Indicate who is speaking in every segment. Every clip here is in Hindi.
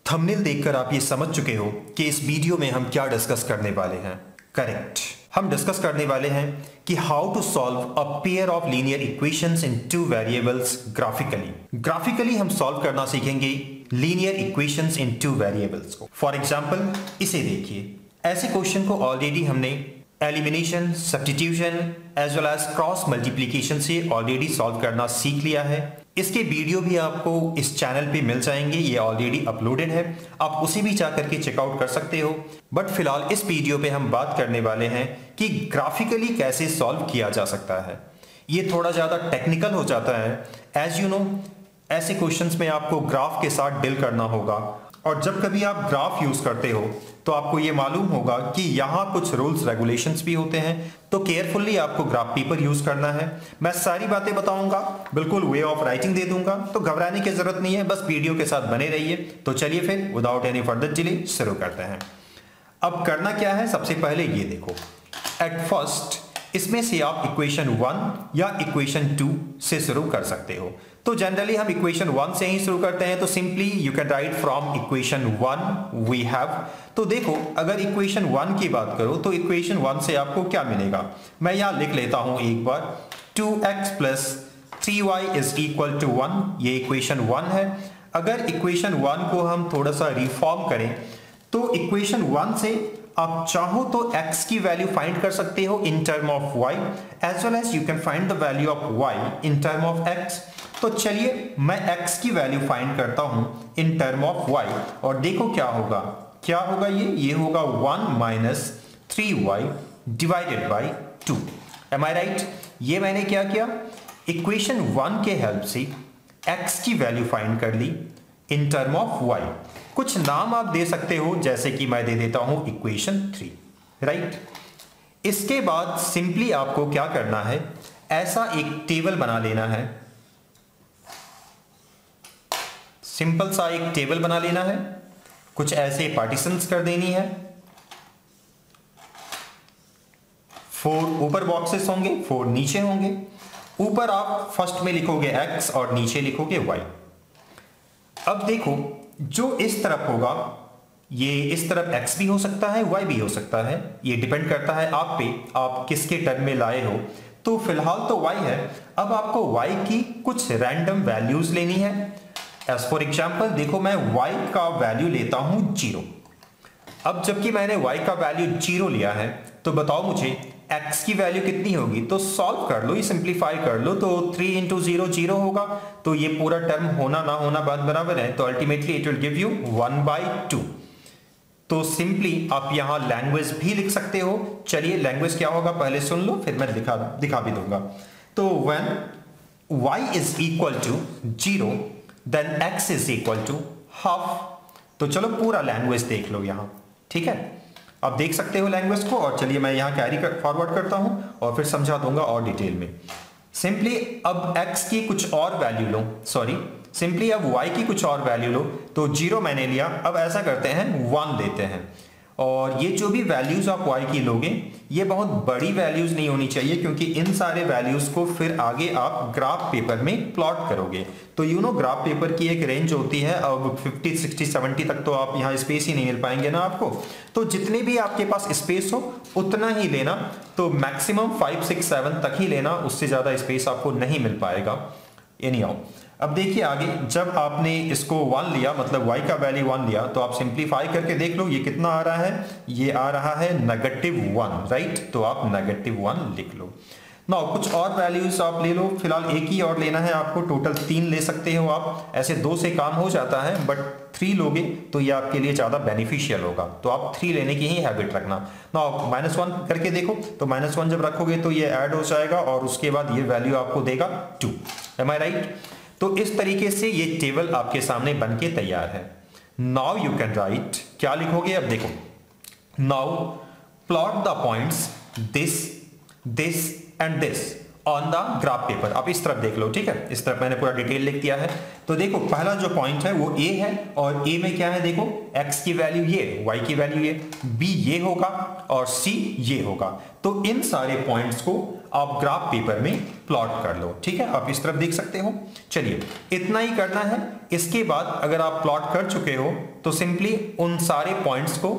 Speaker 1: थंबनेल देखकर आप ये समझ चुके हो कि इस वीडियो में हम क्या डिस्कस करने वाले हैं। करेक्ट, हम डिस्कस करने वाले हैं कि how to solve a pair of linear equations in two variables graphically हम सॉल्व करना सीखेंगे linear equations in two variables को। फॉर एग्जांपल इसे देखिए, ऐसे क्वेश्चन को ऑलरेडी हमने elimination, substitution as well as cross multiplication से ऑलरेडी सॉल्व करना सीख लिया है। इसके वीडियो भी आपको इस चैनल पे मिल जाएंगे, ये ऑलरेडी अपलोडेड है, आप उसे भी जा करके चेकआउट कर सकते हो। बट फिलहाल इस वीडियो पे हम बात करने वाले हैं कि ग्राफिकली कैसे सॉल्व किया जा सकता है। ये थोड़ा ज़्यादा टेक्निकल हो जाता है, एज यू नो ऐसे क्वेश्चंस में आपको ग्राफ के साथ डील करना होगा, और जब कभी आप ग्राफ यूज करते हो तो आपको ये मालूम होगा कि यहाँ कुछ रूल्स रेगुलेशंस भी होते हैं, तो केयरफुली आपको ग्राफ पेपर यूज करना है। मैं सारी बातें बताऊंगा, बिल्कुल वे ऑफ राइटिंग दे दूंगा, तो घबराने की जरूरत नहीं है, बस वीडियो के साथ बने रहिए। तो चलिए फिर विदाउट एनी फर्दर डिले शुरू करते हैं। अब करना क्या है, सबसे पहले ये देखो, एट फर्स्ट इसमें से आप इक्वेशन 1 या इक्वेशन 2 से शुरू कर सकते हो। तो जनरली हम इक्वेशन 1 से ही शुरू करते हैं, तो simply you can write from equation 1 we have. तो देखो, अगर इक्वेशन 1 की बात करो तो इक्वेशन 1 से आपको क्या मिलेगा, मैं यहां लिख लेता हूं एक बार, 2x + 3y = 1, ये इक्वेशन 1 है। अगर इक्वेशन 1 को हम थोड़ा सा रिफॉर्म करें तो इक्वेशन 1 से आप चाहो तो x की वैल्यू फाइंड कर सकते हो in term of y, as well as you can find the value of y in term of x। तो चलिए मैं x की वैल्यू फाइंड करता हूं इन टर्म ऑफ y, और देखो क्या होगा, ये होगा 1 - 3y divided by 2। Am I right? ये मैंने क्या किया, इक्वेशन 1 के हेल्प से x की वैल्यू फाइंड कर ली इन टर्म ऑफ y। कुछ नाम आप दे सकते हो, जैसे कि मैं दे देता हूं इक्वेशन 3, राइट। इसके बाद सिंपली आपको क्या करना है, ऐसा एक टेबल बना लेना है, सिंपल सा एक टेबल बना लेना है, कुछ ऐसे पार्टीशंस कर देनी है। 4 ऊपर बॉक्सेस होंगे, 4 नीचे होंगे। ऊपर आप फर्स्ट में लिखोगे x और नीचे लिखोगे y। अब देखो, जो इस तरफ होगा, ये इस तरफ x भी हो सकता है, y भी हो सकता है, ये डिपेंड करता है आप पे, आप किसके टर्म में लाए हो। तो फिलहाल तो y है, अब आपको y की कुछ रैंडम वैल्यूज लेनी है। एज फॉर एग्जाम्पल देखो, मैं y का वैल्यू लेता हूं 0। अब जबकि मैंने y का वैल्यू 0 लिया है, तो बताओ मुझे x की वैल्यू कितनी होगी। तो सॉल्व कर लो, ये सिंप्लीफाई कर लो, तो 3 × 0 0 होगा, तो ये पूरा टर्म होना ना होना बात बराबर है, तो ultimately it will give you 1/2। तो सिंपली आप यहां लैंग्वेज भी लिख सकते हो। चलिए लैंग्वेज क्या होगा पहले सुन लो, फिर मैं दिखा भी दूंगा। तो when y = 0 then x = ½ तो चलो पूरा लैंग्वेज देख लो यहां, ठीक है। आप देख सकते हो लैंग्वेज को, और चलिए मैं यहां कैरी फॉरवर्ड करता हूं और फिर समझा दूंगा और डिटेल में। सिंपली अब x की कुछ और वैल्यू लो, सिंपली अब y की कुछ और वैल्यू लो। तो 0 मैंने लिया, अब ऐसा करते हैं 1 लेते हैं, और ये जो भी वैल्यूज आप y की लोगे, ये बहुत बड़ी वैल्यूज नहीं होनी चाहिए, क्योंकि इन सारे वैल्यूज को फिर आगे आप ग्राफ पेपर में प्लॉट करोगे। तो यू नो ग्राफ पेपर की एक रेंज होती है, अब 50, 60, 70 तक तो आप यहाँ स्पेस ही नहीं मिल पाएंगे ना आपको। तो जितने भी आपके पास स्पेस हो उतना ही लेना, तो मैक्सिमम 5, 6, 7 तक ही लेना, उससे ज्यादा स्पेस आपको नहीं मिल पाएगा। एनीहाउ, अब देखिए आगे, जब आपने इसको 1 लिया, मतलब y का वैल्यू 1 लिया, तो आप सिंप्लीफाई करके देख लो ये कितना आ रहा है, ये आ रहा है -1, राइट। तो आप -1 लिख लो। नाउ कुछ और वैल्यूज आप ले लो, फिलहाल एक ही और लेना है आपको, टोटल 3 ले सकते हो आप, ऐसे 2 से काम हो जाता है, बट 3 लोगे तो ये आपके लिए ज्यादा बेनिफिशियल होगा, तो आप 3 लेने की ही हैबिट रखना। नाउ -1 करके देखो, तो -1 जब रखोगे तो ये ऐड हो जाएगा, और उसके बाद ये वैल्यू आपको देगा 2। Am I right? तो इस तरीके से ये टेबल आपके सामने बन के तैयार है। नाउ यू कैन राइट, क्या लिखोगे, अब देखो, now plot the points this, this and this on the graph paper. आप इस तरफ देख लो, ठीक है, इस तरफ मैंने पूरा डिटेल लिख दिया है। तो देखो पहला जो पॉइंट है वो ए है, और ए में क्या है, देखो x की वैल्यू ये, y की वैल्यू ये, b ये होगा और c ये होगा। तो इन सारे पॉइंट्स को आप ग्राफ पेपर में प्लॉट कर लो, ठीक है, आप इस तरफ देख सकते हो। चलिए इतना ही करना है। इसके बाद अगर आप प्लॉट कर चुके हो तो सिंपली उन सारे पॉइंट्स को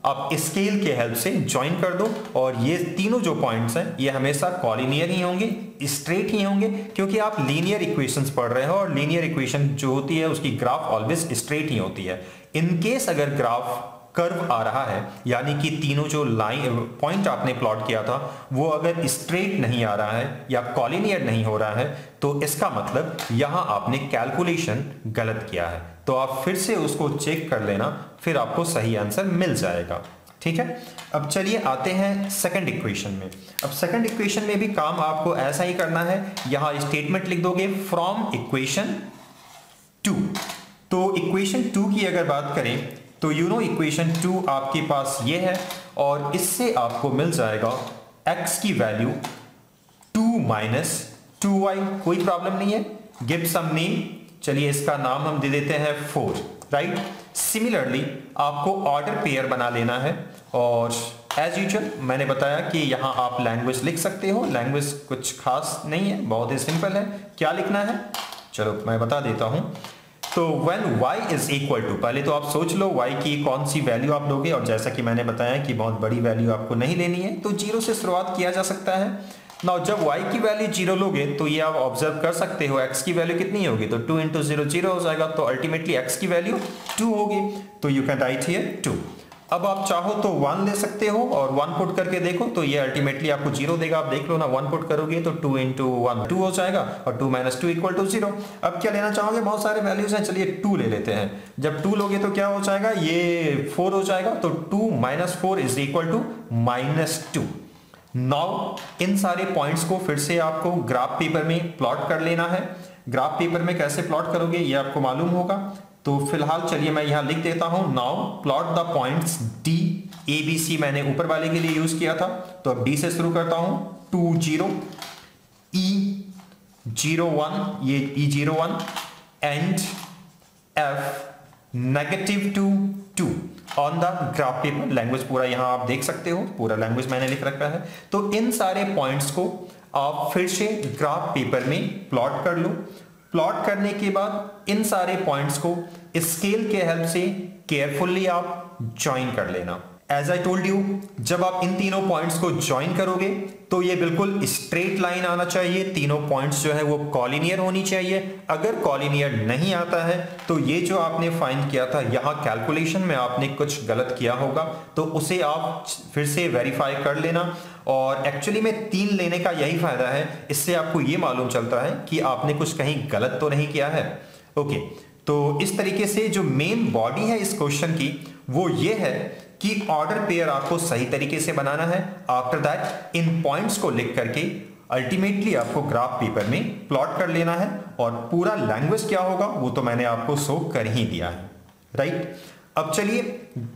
Speaker 1: आप स्केल के हेल्प से ज्वाइन कर दो, और ये तीनों जो पॉइंट्स हैं ये हमेशा कॉलिनियर ही होंगे, स्ट्रेट ही होंगे, क्योंकि आप लीनियर इक्वेशंस पढ़ रहे हो और लीनियर इक्वेशन जो होती है उसकी ग्राफ ऑलवेज स्ट्रेट ही होती है। इन केस अगर ग्राफ कर्व आ रहा है, यानी कि तीनों जो लाइन पॉइंट आपने प्लॉट किया था वो अगर स्ट्रेट नहीं आ रहा है या कॉलिनियर नहीं हो रहा है, तो इसका मतलब यहां आपने कैलकुलेशन गलत किया है। तो आप फिर से उसको चेक कर लेना, फिर आपको सही आंसर मिल जाएगा, ठीक है। अब चलिए आते हैं सेकंड इक्वेशन में। अब सेकंड इक्वेशन में भी काम आपको ऐसा ही करना है। यहां स्टेटमेंट लिख दोगे फ्रॉम इक्वेशन 2। तो इक्वेशन 2 की अगर बात करें तो इक्वेशन 2 आपके पास ये है, और इससे आपको मिल जाएगा x की वैल्यू 2 माइनस 2y। कोई प्रॉब्लम नहीं है, गिव सम नेम। चलिए इसका नाम हम दे देते हैं 4, राइट। सिमिलरली आपको ऑर्डर पेयर बना लेना है, और एज यूजुअल मैंने बताया कि यहां आप लैंग्वेज लिख सकते हो। लैंग्वेज कुछ खास नहीं है, बहुत ही सिंपल है। क्या लिखना है, चलो मैं बता देता हूं। तो when y is equal to, पहले तो आप सोच लो y की कौन सी वैल्यू आप लोगे, और जैसा कि मैंने बताया कि बहुत बड़ी वैल्यू आपको नहीं लेनी है, तो 0 से शुरुआत किया जा सकता है। नाउ जब y की वैल्यू 0 लोगे तो ये आप ऑब्जर्व कर सकते हो x की वैल्यू कितनी होगी, तो 2 इंटू 0 0 हो जाएगा, तो अल्टीमेटली x की वैल्यू 2 होगी। तो यू कैन राइट हियर 2। अब आप चाहो तो 1 ले सकते हो और 1 पुट करके देखो, तो ये अल्टीमेटली आपको 0 देगा। आप देख लो ना, 1 पुट करोगे तो 2 इंटू 1 2 हो जाएगा, और 2 माइनस 2 इक्वल टू 0। अब क्या लेना चाहोगे, बहुत सारे वैल्यूज हैं, चलिए 2 ले लेते हैं। जब 2 लोगे तो क्या हो जाएगा, ये 4 हो जाएगा, तो 2 minus 4 is equal to minus 2। Now इन सारे पॉइंट्स को फिर से आपको ग्राफ पेपर में प्लॉट कर लेना है। ग्राफ पेपर में कैसे प्लॉट करोगे ये आपको मालूम होगा, तो फिलहाल चलिए मैं यहां लिख देता हूं। Now plot the points D A B C, मैंने ऊपर वाले के लिए यूज किया था, तो अब डी से शुरू करता हूं। 2 0 E 0 1, ये E01 and F negative 2 2 on the graph paper. Language पूरा यहां आप देख सकते हो, पूरा लैंग्वेज मैंने लिख रखा है। तो इन सारे पॉइंट्स को आप फिर से ग्राफ पेपर में प्लॉट कर लो। प्लॉट करने के बाद इन सारे पॉइंट्स को स्केल के हेल्प से केयरफुली आप ज्वाइन कर लेना। एज आई टोल्ड यू, जब आप इन तीनों पॉइंट्स को ज्वाइन करोगे तो ये बिल्कुल स्ट्रेट लाइन आना चाहिए। तीनों पॉइंट्स जो है वो कॉलिनियर होनी चाहिए। अगर कॉलिनियर नहीं आता है तो ये जो आपने फाइंड किया था, यहाँ कैलकुलेशन में आपने कुछ गलत किया होगा, तो उसे आप फिर से वेरीफाई कर लेना। और एक्चुअली में 3 लेने का यही फायदा है, इससे आपको ये मालूम चलता है कि आपने कुछ कहीं गलत तो नहीं किया है। ओके, तो इस तरीके से जो मेन बॉडी है इस क्वेश्चन की वो ये है कि ऑर्डर पेयर आपको सही तरीके से बनाना है। आफ्टर दैट इन पॉइंट्स को लिख करके अल्टीमेटली आपको ग्राफ पेपर में प्लॉट कर लेना है, और पूरा लैंग्वेज क्या होगा वो तो मैंने आपको शो कर ही दिया है, राइट। अब चलिए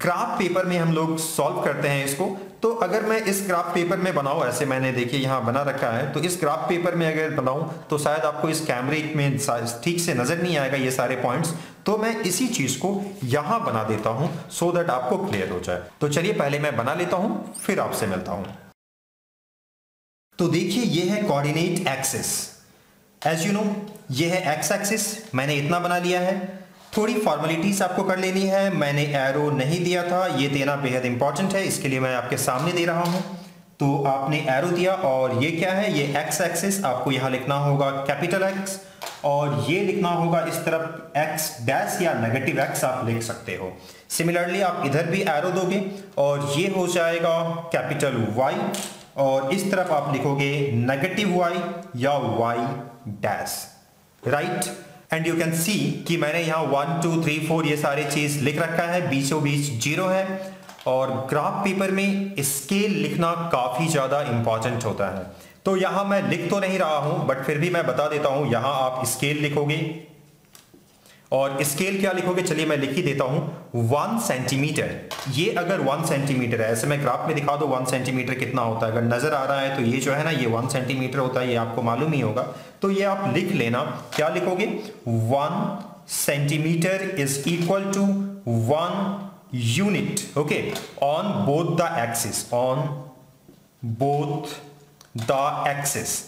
Speaker 1: ग्राफ पेपर में हम लोग सॉल्व करते हैं इसको। तो अगर मैं इस ग्राफ पेपर में बनाऊं, ऐसे मैंने देखिए यहां बना रखा है, तो इस ग्राफ पेपर में अगर बनाऊं तो शायद आपको इस कैमरे में ठीक से नजर नहीं आएगा ये सारे पॉइंट्स, तो मैं इसी चीज को यहां बना देता हूं सो दैट आपको क्लियर हो जाए। तो चलिए पहले मैं बना लेता हूं, फिर आपसे मिलता हूं। तो देखिए ये है coordinate axis. As you know ये है एक्स एक्सिस, मैंने इतना बना लिया है। थोड़ी फॉर्मेलिटीज आपको कर लेनी है, मैंने एरो नहीं दिया था, ये देना बेहद इंपॉर्टेंट है, इसके लिए मैं आपके सामने दे रहा हूं। तो आपने एरो दिया, और ये क्या है, ये एक्स एक्सिस, आपको यहां लिखना होगा कैपिटल एक्स, और ये लिखना होगा इस तरफ एक्स डैश या नेगेटिव एक्स आप लिख सकते हो। सिमिलरली आप इधर भी एरो दोगे और ये हो जाएगा कैपिटल वाई, और इस तरफ आप लिखोगे नेगेटिव वाई या y dash, right. And you can see कि मैंने यहाँ 1 2 3 4 ये सारे चीज लिख रखा है, बीचों बीच 0 है। और ग्राफ पेपर में स्केल लिखना काफी ज्यादा इंपॉर्टेंट होता है, तो यहां मैं लिख तो नहीं रहा हूं बट फिर भी मैं बता देता हूं। यहां आप स्केल लिखोगे और स्केल क्या लिखोगे, चलिए मैं लिख ही देता हूं 1 सेंटीमीटर। ये अगर 1 सेंटीमीटर है, ऐसे मैं ग्राफ में दिखा दो 1 सेंटीमीटर कितना होता है, अगर नजर आ रहा है तो ये जो है ना ये 1 सेंटीमीटर होता है, ये आपको मालूम ही होगा। तो ये आप लिख लेना, क्या लिखोगे 1 centimetre is equal to 1 unit, okay, on both the axis, on both the axis.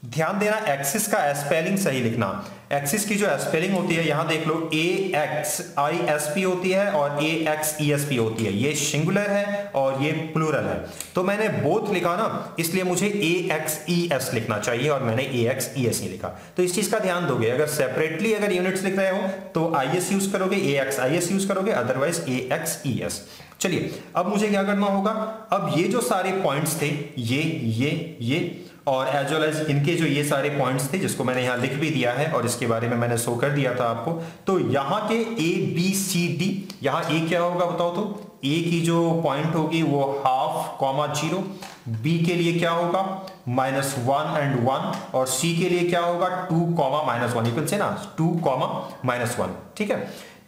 Speaker 1: ध्यान देना एक्सिस का स्पेलिंग सही लिखना। एक्सिस की जो स्पेलिंग होती है यहां देख लो, AXISP होती है और AXESP होती है, ये सिंगुलर है और ये प्लूरल है। तो मैंने बोथ लिखा ना, इसलिए मुझे AXES लिखना चाहिए और मैंने AXES ही लिखा। तो इस चीज का ध्यान दोगे, अगर सेपरेटली अगर यूनिट्स लिख रहे हो तो IS यूज करोगे, AXIS यूज करोगे, अदरवाइज AXES। चलिए अब मुझे क्या करना होगा, अब ये जो सारे पॉइंट्स थे ये और एज वेल एज इनके जो ये सारे पॉइंट्स थे जिसको मैंने यहां लिख भी दिया है और इसके बारे में मैंने शो कर दिया था आपको। तो यहां के ABCD, यहां A क्या होगा बताओ तो, A की जो पॉइंट होगी वो 1/2, 0, B के लिए क्या होगा -1 and 1 और C के लिए क्या होगा 2, -1, यू कैन से ना 2, -1, ठीक है।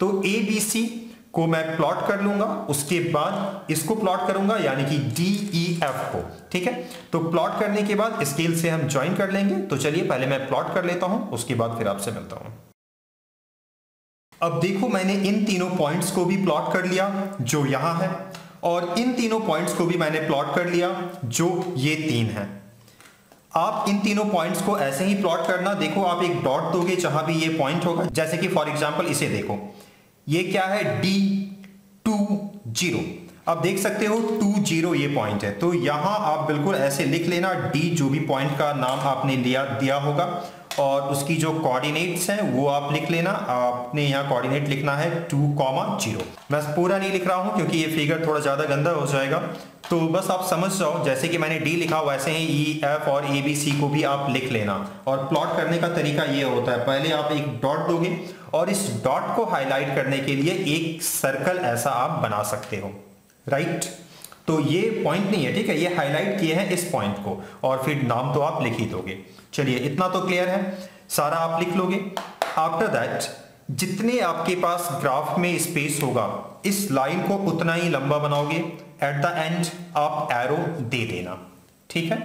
Speaker 1: तो ABC को मैं प्लॉट कर लूंगा, उसके बाद इसको प्लॉट करूंगा यानी कि DEF को, ठीक है। तो प्लॉट करने के बाद स्केल से हम ज्वाइन कर लेंगे। तो चलिए पहले मैं प्लॉट कर लेता हूं, उसके बाद फिर आपसे मिलता हूं। अब देखो मैंने इन तीनों पॉइंट्स को भी प्लॉट कर लिया जो यहां है, और इन तीनों पॉइंट्स को भी मैंने प्लॉट कर लिया जो ये 3 है। आप इन तीनों पॉइंट्स को ऐसे ही प्लॉट करना। देखो आप एक डॉट दोगे जहां भी ये पॉइंट होगा, जैसे कि फॉर एग्जांपल इसे देखो, ये क्या है D20। अब देख सकते हो 20 ये पॉइंट है, तो यहां आप बिल्कुल ऐसे लिख लेना D, जो भी पॉइंट का नाम आपने दिया होगा, और उसकी जो कोऑर्डिनेट्स हैं वो आप लिख लेना। आपने यहाँ कोऑर्डिनेट लिखना है 2, 0। मैं पूरा नहीं लिख रहा हूं क्योंकि ये फिगर थोड़ा ज्यादा गंदा हो जाएगा, तो बस आप समझ जाओ, जैसे कि मैंने D लिखा वैसे ही EF और ABC को भी आप लिख लेना। और प्लॉट करने का तरीका ये होता है, पहले आप एक डॉट दोगे और इस डॉट को हाईलाइट करने के लिए एक सर्कल ऐसा आप बना सकते हो, राइट। तो ये पॉइंट नहीं है, ठीक है, ये हाईलाइट किए हैं इस पॉइंट को, और फिर नाम तो आप लिख ही दोगे। चलिए इतना तो क्लियर है, सारा आप लिख लोगे। आफ्टर दैट जितने आपके पास ग्राफ में स्पेस होगा, इस लाइन को उतना ही लंबा बनाओगे। एट द एंड आप एरो दे देना, ठीक है।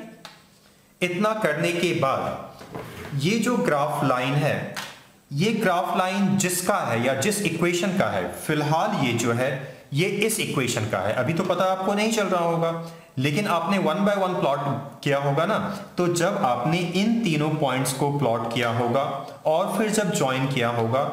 Speaker 1: इतना करने के बाद ये जो ग्राफ लाइन है, ये ग्राफ लाइन जिसका है या जिस इक्वेशन का है, फिलहाल ये जो है ये इस इक्वेशन का है। अभी तो पता आपको नहीं चल रहा होगा, लेकिन आपने 1 by 1 प्लॉट किया होगा ना, तो जब आपने इन तीनों पॉइंट्स को प्लॉट किया होगा और फिर जब ज्वाइन किया होगा,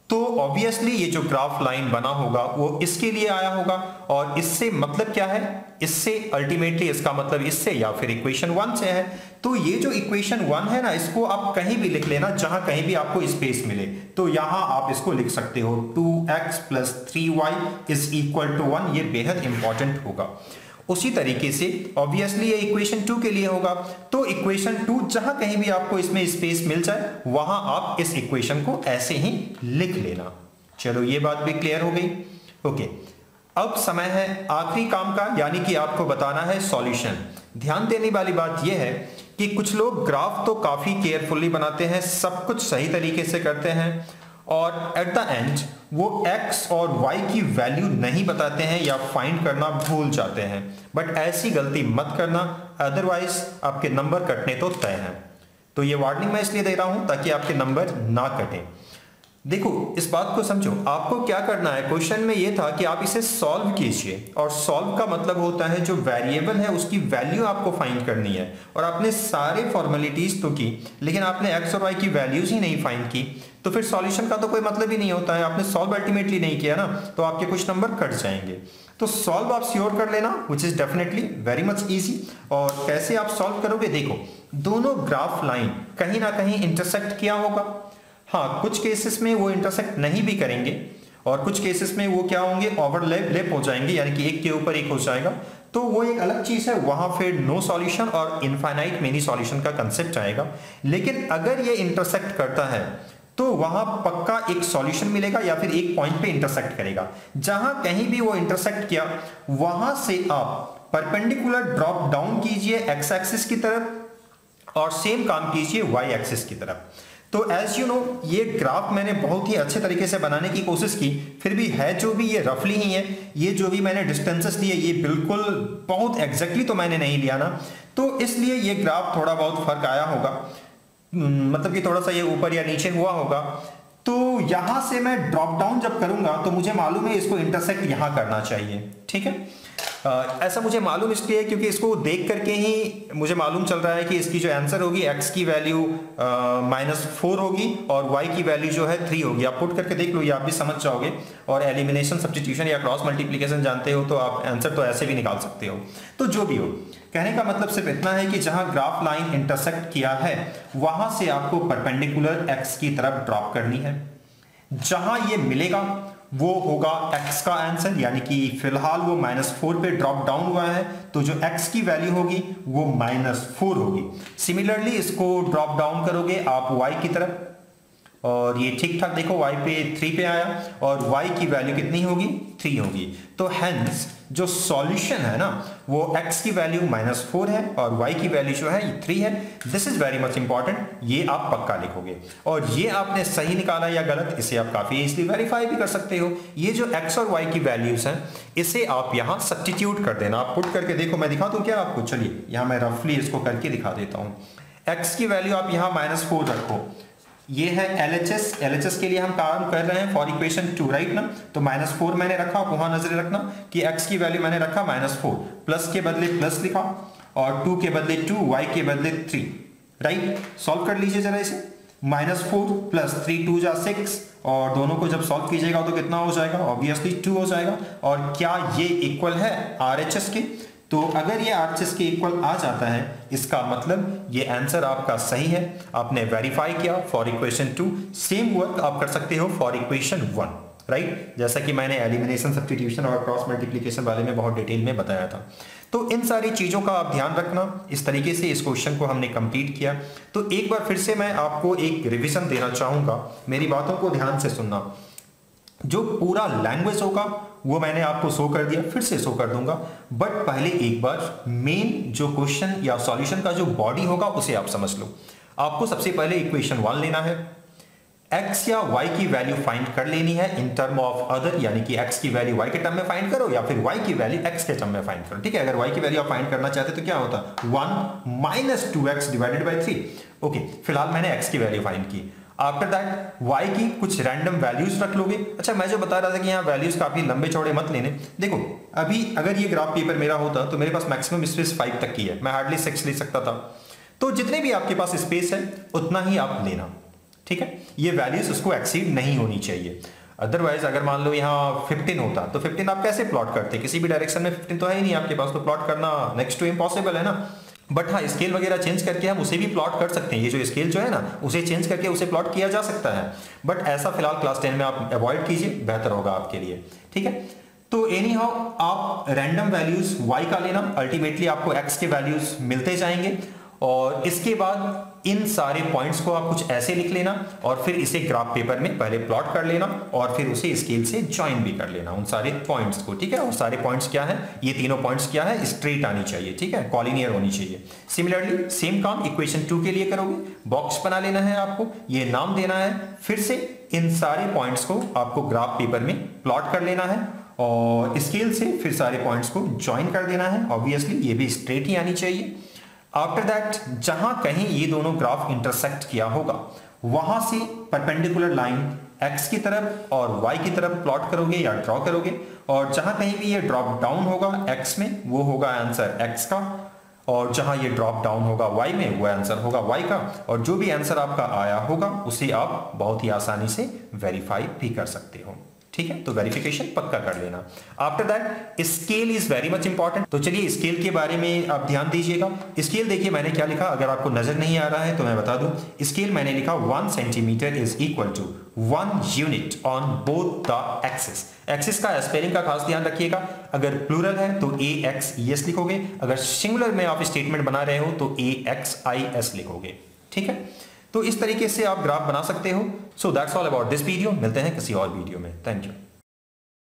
Speaker 1: तो ऑब्वियसली ये जो ग्राफ लाइन बना होगा वो इसके लिए आया होगा। और इससे मतलब क्या है, इससे अल्टीमेटली इसका मतलब इससे या फिर इक्वेशन 1 से है। तो ये जो इक्वेशन 1 है ना, इसको आप कहीं भी लिख लेना, जहां कहीं भी आपको स्पेस मिले। तो यहां आप इसको लिख सकते हो 2x + 3y = 1। ये बेहद इंपॉर्टेंट होगा। उसी तरीके से ऑब्वियसली ये इक्वेशन 2 के लिए होगा। तो इक्वेशन 2 जहां कहीं भी आपको इसमें स्पेस मिल जाए, वहां आप इस इक्वेशन को ऐसे ही लिख लेना। चलो ये बात भी क्लियर हो गई, ओके। अब समय है आखिरी काम का, यानी कि आपको बताना है सॉल्यूशन। ध्यान देने वाली बात यह है कि कुछ लोग ग्राफ तो काफी केयरफुली बनाते हैं, सब कुछ सही तरीके से करते हैं, और एट द एंड वो x और y की वैल्यू नहीं बताते हैं या फाइंड करना भूल जाते हैं। बट ऐसी गलती मत करना, अदरवाइज आपके नंबर कटने तो तय हैं। तो ये वार्निंग मैं इसलिए दे रहा हूं ताकि आपके नंबर ना कटें। देखो इस बात को समझो, आपको क्या करना है, क्वेश्चन में ये था कि आप इसे सॉल्व कीजिए, और सॉल्व का मतलब होता है जो वेरिएबल है उसकी वैल्यू आपको फाइंड करनी है। और आपने सारे फॉर्मेलिटीज तो की, लेकिन आपने x और y की वैल्यूज ही नहीं फाइंड की, तो फिर सॉल्यूशन का तो कोई मतलब ही नहीं होता है। आपने सॉल्व अल्टीमेटली नहीं किया ना, तो आपके कुछ नंबर कट जाएंगे। तो सॉल्व आप श्योर कर लेना, which is definitely very much easy. और कैसे आप सॉल्व करोगे, देखो दोनों ग्राफ लाइन कहीं ना कहीं इंटरसेक्ट किया होगा। हाँ, कुछ केसेस में वो इंटरसेक्ट नहीं भी करेंगे, और कुछ केसेस में वो क्या होंगे, ओवरलैप हो जाएंगे, यानी कि एक के ऊपर एक हो जाएगा। तो वो एक अलग चीज है, वहां फिर नो सॉल्यूशन और इनफाइनाइट मेनी सॉल्यूशन का कंसेप्ट आएगा। लेकिन अगर ये इंटरसेक्ट करता है तो वहां पक्का एक सॉल्यूशन मिलेगा, या फिर एक पॉइंट पे इंटरसेक्ट करेगा। जहां कहीं भी वो इंटरसेक्ट किया, वहां से आप परपेंडिकुलर ड्रॉप डाउन कीजिए x एक्सिस की तरफ, और सेम काम कीजिए y एक्सिस की तरफ। तो एज यू नो ये ग्राफ मैंने बहुत ही अच्छे तरीके से बनाने की कोशिश की, फिर भी है जो भी ये रफली ही है। ये जो भी मैंने डिस्टेंसेस लिए ये बिल्कुल बहुत एग्जैक्टली तो मैंने नहीं लिया ना, तो इसलिए ये ग्राफ थोड़ा बहुत फर्क आया होगा, मतलब कि थोड़ा सा ये ऊपर या नीचे हुआ होगा। तो यहां से मैं ड्रॉप डाउन जब करूंगा तो मुझे मालूम है इसको इंटरसेक्ट यहां करना चाहिए, ठीक है। ऐसा मुझे मालूम इसलिए क्योंकि इसको देख करके ही मुझे मालूम चल रहा है कि इसकी जो आंसर होगी x की वैल्यू -4 होगी और y की वैल्यू जो है 3 होगी। आप पुट करके देख लो, ये आप भी समझ जाओगे। और एलिमिनेशन, सब्स्टिट्यूशन या क्रॉस मल्टीप्लिकेशन जानते हो तो आप आंसर तो ऐसे भी निकाल सकते हो। तो जो भी हो, कहने का मतलब सिर्फ इतना है कि जहां ग्राफ लाइन इंटरसेक्ट किया है वहां से आपको परपेंडिकुलर x की तरफ ड्रॉप करनी है। जहां ये मिलेगा वो होगा x का आंसर, यानी कि फिलहाल वो -4 पे ड्रॉप डाउन हुआ है तो जो x की वैल्यू होगी वो -4 होगी। सिमिलरली इसको ड्रॉप डाउन करोगे आप y की तरफ और ये ठीक ठाक देखो y पे 3 पे आया और y की वैल्यू कितनी होगी 3 होगी। तो हेंस जो सॉल्यूशन है ना वो x की वैल्यू -4 है और y की वैल्यू जो है ये 3 है। This is very much important, ये आप पक्का लिखोगे। और ये आपने सही निकाला या गलत इसे आप काफी इजीली वेरीफाई भी कर सकते हो। ये जो x और y की वैल्यूज हैं इसे आप यहां सब्स्टिट्यूट कर देना। आप पुट करके देखो, मैं दिखा दूं क्या आपको, चलिए यहां मैं रफली इसको करके दिखा देता हूं। x की वैल्यू आप यहां -4 रखो, ये है LHS के लिए हम काम कर रहे हैं फॉर इक्वेशन 2, राइट ना। तो -4 मैंने रखा, वहां नजर रखना कि x की वैल्यू मैंने रखा -4, प्लस के बदले प्लस लिखा और 2 के बदले 2, y के बदले 3, राइट। सॉल्व कर लीजिए जरा इसे, -4 प्लस 3 2 जा 6 और दोनों को जब सॉल्व कीजिएगा तो कितना हो जाएगा, ऑब्वियसली 2 हो जाएगा। और क्या ये इक्वल है RHS के? तो अगर ये RHS के इक्वल आ जाता है इसका मतलब ये आंसर आपका सही है, आपने वेरीफाई किया फॉर इक्वेशन 2। सेम वर्क आप कर सकते हो फॉर इक्वेशन 1, राइट, जैसा कि मैंने एलिमिनेशन, सब्स्टिट्यूशन और क्रॉस मल्टीप्लिकेशन वाले में बहुत डिटेल में बताया था। तो इन सारी चीजों का आप ध्यान रखना। इस तरीके से इस क्वेश्चन को हमने कंप्लीट किया। तो एक बार फिर से मैं आपको एक रिविजन देना चाहूंगा, मेरी बातों को ध्यान से सुनना। जो पूरा लैंग्वेज होगा वो मैंने आपको शो कर दिया, फिर से शो कर दूंगा, बट पहले एक बार मेन जो क्वेश्चन या सॉल्यूशन का जो बॉडी होगा उसे आप समझ लो। आपको सबसे पहले इक्वेशन 1 लेना है, x या y की वैल्यू फाइंड कर लेनी है इन टर्म ऑफ अदर, यानी कि x की वैल्यू y के टर्म में फाइंड करो या फिर y की वैल्यू x के टर्म में फाइंड करो, ठीक है। अगर y की वैल्यू आप फाइंड करना चाहते तो क्या होता, 1 - 2x डिवाइडेड बाय 3। ओके, फिलहाल मैंने x की वैल्यू फाइंड की। आफ्टर दैट y की कुछ रैंडम वैल्यूज रख लोगे। अच्छा, मैं जो बता रहा था कि यहाँ वैल्यूज काफी लंबे चौड़े मत लेने। देखो अभी अगर ये ग्राफ पेपर मेरा होता तो मेरे पास मैक्सिमम स्पेस 5 तक की है, मैं हार्डली 6 ले सकता था। तो जितने भी आपके पास स्पेस है उतना ही आप लेना, ठीक है। ये वैल्यूज उसको एक्सीड नहीं होनी चाहिए। अदरवाइज अगर मान लो यहाँ 15 होता तो 15 आप कैसे प्लॉट करते, किसी भी डायरेक्शन में 15 तो है ही नहीं आपके पास, तो प्लॉट करना नेक्स्ट टू इम्पॉसिबल है ना। बट हाँ, स्केल वगैरह चेंज करके हम उसे भी प्लॉट कर सकते हैं। ये जो स्केल जो है ना उसे चेंज करके उसे प्लॉट किया जा सकता है, बट ऐसा फिलहाल क्लास 10 में आप अवॉइड कीजिए, बेहतर होगा आपके लिए, ठीक है। तो एनी हाउ आप रैंडम वैल्यूज y का लेना, अल्टीमेटली आपको x के वैल्यूज मिलते जाएंगे और इसके बाद इन सारे पॉइंट्स को आप कुछ ऐसे लिख लेना और फिर इसे ग्राफ पेपर में पहले प्लॉट कर लेना और फिर उसे स्केल से ज्वाइन भी कर लेना उन सारे पॉइंट्स को, ठीक है। और सारे पॉइंट्स क्या है, ये तीनों पॉइंट्स क्या है, स्ट्रेट आनी चाहिए, ठीक है, कॉलिनियर होनी चाहिए। सिमिलरली सेम काम इक्वेशन 2 के लिए करोगे, बॉक्स बना लेना है आपको, ये नाम देना है, फिर से इन सारे पॉइंट्स को आपको ग्राफ पेपर में प्लॉट कर लेना है और स्केल से फिर सारे पॉइंट्स को ज्वाइन कर देना है। ऑब्वियसली ये भी स्ट्रेट ही आनी चाहिए। आफ्टर दैट जहां कहीं ये दोनों ग्राफ इंटरसेक्ट किया होगा वहां से परपेंडिकुलर लाइन x की तरफ और y की तरफ प्लॉट करोगे या ड्रॉ करोगे और जहां कहीं भी ये ड्रॉप डाउन होगा x में वो होगा आंसर x का और जहां ये ड्रॉप डाउन होगा y में वो आंसर होगा y का और जो भी आंसर आपका आया होगा उसे आप बहुत ही आसानी से वेरीफाई भी कर सकते हो, ठीक है। तो वेरिफिकेशन पक्का कर लेना। After that scale is very much important. तो चलिए स्केल के बारे में आप ध्यान दीजिएगा। स्केल देखिए मैंने क्या लिखा, अगर आपको नजर नहीं आ रहा है तो मैं बता दूं। स्केल मैंने लिखा 1 centimetre is equal to 1 unit on both the axis. Axis का स्पेलिंग का खास ध्यान रखिएगा, अगर प्लूरल है तो AXES लिखोगे, अगर सिंगुलर में आप स्टेटमेंट बना रहे हो तो AXIS लिखोगे, ठीक है। तो इस तरीके से आप ग्राफ बना सकते हो। So that's all about this video. मिलते हैं किसी और वीडियो में। Thank you.